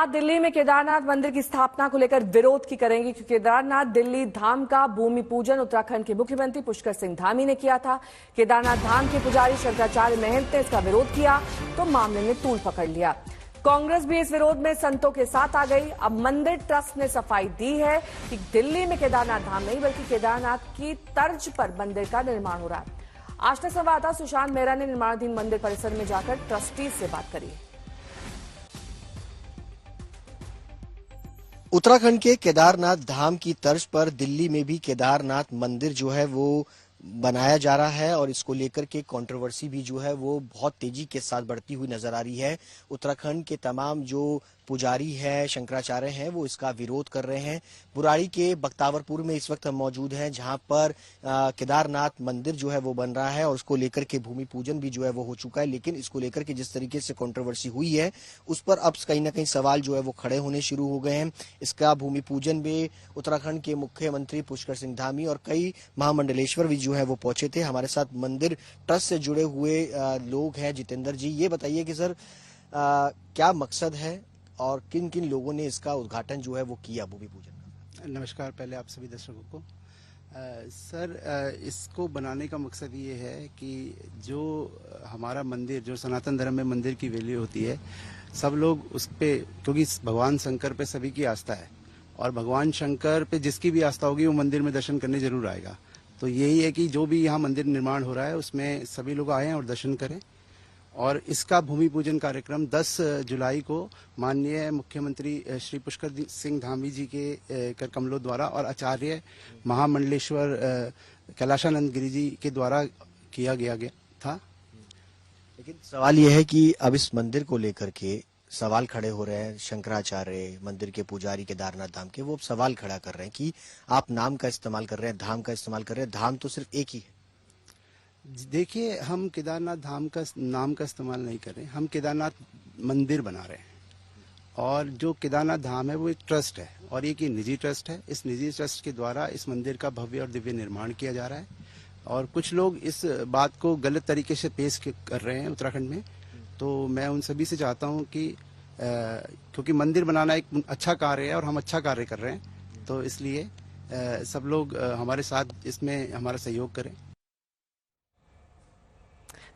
आप दिल्ली में केदारनाथ मंदिर की स्थापना को लेकर विरोध की करेंगे, क्योंकि केदारनाथ दिल्ली धाम का भूमि पूजन उत्तराखंड के मुख्यमंत्री पुष्कर सिंह धामी ने किया था। केदारनाथ धाम के पुजारी शंकराचार्य महंत ने इसका विरोध किया तो मामले ने तूल पकड़ लिया। कांग्रेस भी इस विरोध में संतों के साथ आ गई। अब मंदिर ट्रस्ट ने सफाई दी है कि दिल्ली में केदारनाथ धाम नहीं बल्कि केदारनाथ की तर्ज पर मंदिर का निर्माण हो रहा है। आष्टा संवाददाता सुशांत मेहरा ने निर्माणाधीन मंदिर परिसर में जाकर ट्रस्टी से बात करी। उत्तराखंड के केदारनाथ धाम की तर्ज पर दिल्ली में भी केदारनाथ मंदिर जो है वो बनाया जा रहा है और इसको लेकर के कंट्रोवर्सी भी जो है वो बहुत तेजी के साथ बढ़ती हुई नजर आ रही है। उत्तराखंड के तमाम जो पुजारी है, शंकराचार्य हैं, वो इसका विरोध कर रहे हैं। बुराड़ी के बख्तावरपुर में इस वक्त हम मौजूद हैं, जहां पर केदारनाथ मंदिर जो है वो बन रहा है और उसको लेकर के भूमि पूजन भी जो है वो हो चुका है। लेकिन इसको लेकर के जिस तरीके से कंट्रोवर्सी हुई है उस पर अब कहीं ना कहीं सवाल जो है वो खड़े होने शुरू हो गए हैं। इसका भूमि पूजन भी उत्तराखंड के मुख्यमंत्री पुष्कर सिंह धामी और कई महामंडलेश्वर भी जो है वो पहुंचे थे। हमारे साथ मंदिर ट्रस्ट से जुड़े हुए लोग हैं। जितेंद्र जी, ये बताइए कि सर क्या मकसद है और किन किन लोगों ने इसका उद्घाटन जो है वो किया भूमि पूजन का? नमस्कार पहले आप सभी दर्शकों को। सर, इसको बनाने का मकसद ये है कि जो हमारा मंदिर, जो सनातन धर्म में मंदिर की वैल्यू होती है, सब लोग उस पे, क्योंकि भगवान शंकर पे सभी की आस्था है और भगवान शंकर पे जिसकी भी आस्था होगी वो मंदिर में दर्शन करने जरूर आएगा। तो यही है कि जो भी यहाँ मंदिर निर्माण हो रहा है उसमें सभी लोग आए और दर्शन करें। और इसका भूमि पूजन कार्यक्रम 10 जुलाई को माननीय मुख्यमंत्री श्री पुष्कर सिंह धामी जी के कर कमलों द्वारा और आचार्य महामंडलेश्वर कैलाशानंद गिरी जी के द्वारा किया गया था। लेकिन सवाल यह है कि अब इस मंदिर को लेकर के सवाल खड़े हो रहे हैं। शंकराचार्य, मंदिर के पुजारी केदारनाथ धाम के, वो सवाल खड़ा कर रहे हैं कि आप नाम का इस्तेमाल कर रहे हैं, धाम का इस्तेमाल कर रहे हैं। धाम तो सिर्फ एक ही है। देखिए, हम केदारनाथ धाम का नाम का इस्तेमाल नहीं कर रहे, हम केदारनाथ मंदिर बना रहे हैं। और जो केदारनाथ धाम है वो एक ट्रस्ट है और एक निजी ट्रस्ट है। इस निजी ट्रस्ट के द्वारा इस मंदिर का भव्य और दिव्य निर्माण किया जा रहा है और कुछ लोग इस बात को गलत तरीके से पेश कर रहे हैं उत्तराखंड में। तो मैं उन सभी से चाहता हूं कि क्योंकि मंदिर बनाना एक अच्छा कार्य है और हम अच्छा कार्य कर रहे हैं, तो इसलिए सब लोग हमारे साथ इसमें हमारा सहयोग करें।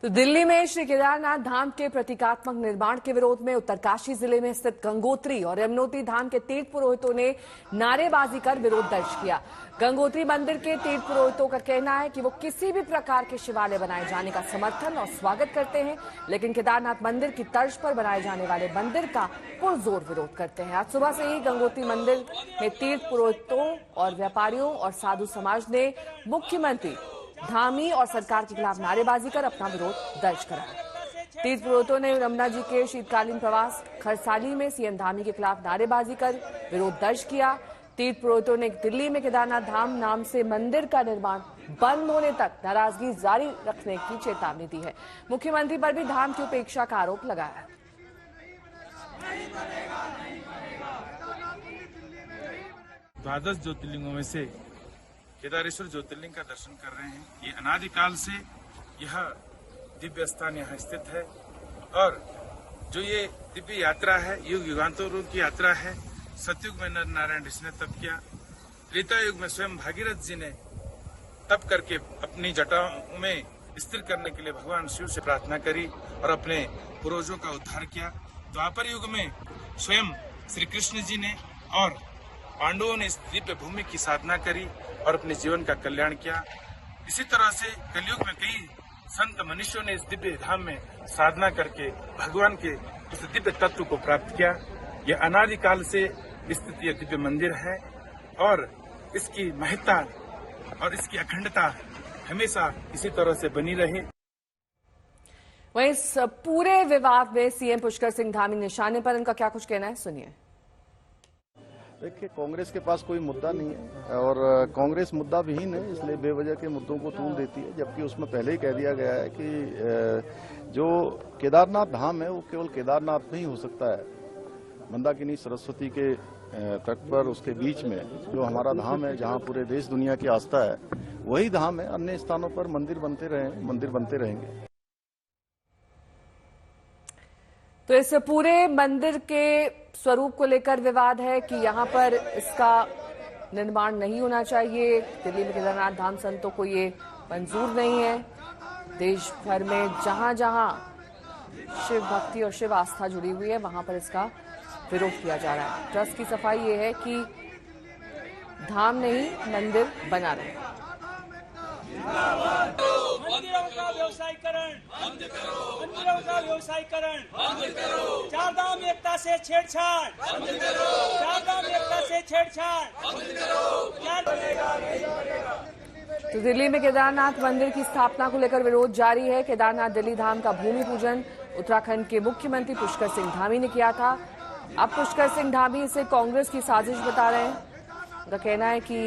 तो दिल्ली में श्री केदारनाथ धाम के प्रतीकात्मक निर्माण के विरोध में उत्तरकाशी जिले में स्थित गंगोत्री और यमुनोत्री धाम के तीर्थ पुरोहितों ने नारेबाजी कर विरोध दर्ज किया। गंगोत्री मंदिर के तीर्थ पुरोहितों का कहना है कि वो किसी भी प्रकार के शिवालय बनाए जाने का समर्थन और स्वागत करते हैं, लेकिन केदारनाथ मंदिर की तर्ज पर बनाए जाने वाले मंदिर का पुरजोर विरोध करते हैं। आज सुबह से ही गंगोत्री मंदिर में तीर्थ पुरोहितों और व्यापारियों और साधु समाज ने मुख्यमंत्री धामी और सरकार के खिलाफ नारेबाजी कर अपना विरोध दर्ज कराया। तीर्थ पुरोहितों ने यमुना जी के शीतकालीन प्रवास खरसाली में सीएम धामी के खिलाफ नारेबाजी कर विरोध दर्ज किया। तीर्थ पुरोहितों ने दिल्ली में केदारनाथ धाम नाम से मंदिर का निर्माण बंद होने तक नाराजगी जारी रखने की चेतावनी दी है। मुख्यमंत्री पर भी धाम की उपेक्षा का आरोप लगाया। द्वादश ज्योतिर्लिंगों में से केदारेश्वर ज्योतिर्लिंग का दर्शन कर रहे हैं। ये अनादिकाल से यह दिव्य स्थान यहाँ स्थित है और जो ये दिव्य यात्रा है, युग युगांतरों की यात्रा है। सतयुग में नर नारायण ऋषि ने तप किया, त्रेता युग में स्वयं भागीरथ जी ने तप करके अपनी जटाओं में स्थिर करने के लिए भगवान शिव से प्रार्थना करी और अपने पूर्वजों का उद्धार किया। द्वापर युग में स्वयं श्री कृष्ण जी ने और पांडवों ने इस दिव्य भूमि की साधना करी और अपने जीवन का कल्याण किया। इसी तरह से कलयुग में कई संत मनुष्यों ने इस दिव्य धाम में साधना करके भगवान के उस दिव्य तत्व को प्राप्त किया। यह अनादिकाल से स्थित यह दिव्य मंदिर है और इसकी महत्ता और इसकी अखंडता हमेशा इसी तरह से बनी रहे। वहीं इस पूरे विवाद में सीएम पुष्कर सिंह धामी निशाने पर इनका क्या कुछ कहना है, सुनिए। देखिए, कांग्रेस के पास कोई मुद्दा नहीं है और कांग्रेस मुद्दा विहीन है, इसलिए बेवजह के मुद्दों को तूल देती है। जबकि उसमें पहले ही कह दिया गया है कि जो केदारनाथ धाम है वो केवल केदारनाथ में ही हो सकता है। मंदाकिनी सरस्वती के तट पर, उसके बीच में जो हमारा धाम है, जहाँ पूरे देश दुनिया की आस्था है, वही धाम है। अन्य स्थानों पर मंदिर बनते रहेंगे। तो इस पूरे मंदिर के स्वरूप को लेकर विवाद है कि यहाँ पर इसका निर्माण नहीं होना चाहिए। दिल्ली में केदारनाथ धाम संतों को ये मंजूर नहीं है। देश भर में जहां जहां शिव भक्ति और शिव आस्था जुड़ी हुई है वहां पर इसका विरोध किया जा रहा है। ट्रस्ट की सफाई ये है कि धाम नहीं मंदिर बना रहे। मंदिरों का व्यवसायीकरण बंद करो, मंदिरों का व्यवसायीकरण बंद करो, चारधाम एकता से छेड़छाड़ बंद करो, चारधाम एकता से छेड़छाड़ बंद करो, क्या बनेगा नहीं बनेगा। तो दिल्ली में केदारनाथ मंदिर की स्थापना को लेकर विरोध जारी है। केदारनाथ दिल्ली धाम का भूमि पूजन उत्तराखंड के मुख्यमंत्री पुष्कर सिंह धामी ने किया था। अब पुष्कर सिंह धामी इसे कांग्रेस की साजिश बता रहे हैं। उनका कहना है कि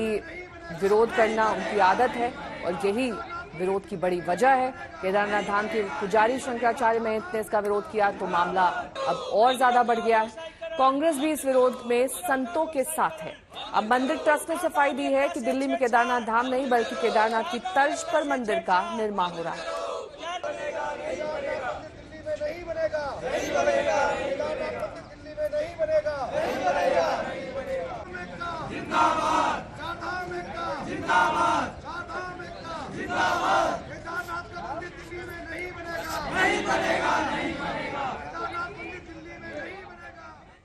विरोध करना उनकी आदत है और यही विरोध की बड़ी वजह है। केदारनाथ धाम के पुजारी शंकराचार्य महंत ने इसका विरोध किया तो मामला अब और ज्यादा बढ़ गया है। कांग्रेस भी इस विरोध में संतों के साथ है। अब मंदिर ट्रस्ट ने सफाई दी है कि दिल्ली में केदारनाथ धाम नहीं बल्कि केदारनाथ की तर्ज पर मंदिर का निर्माण हो रहा है।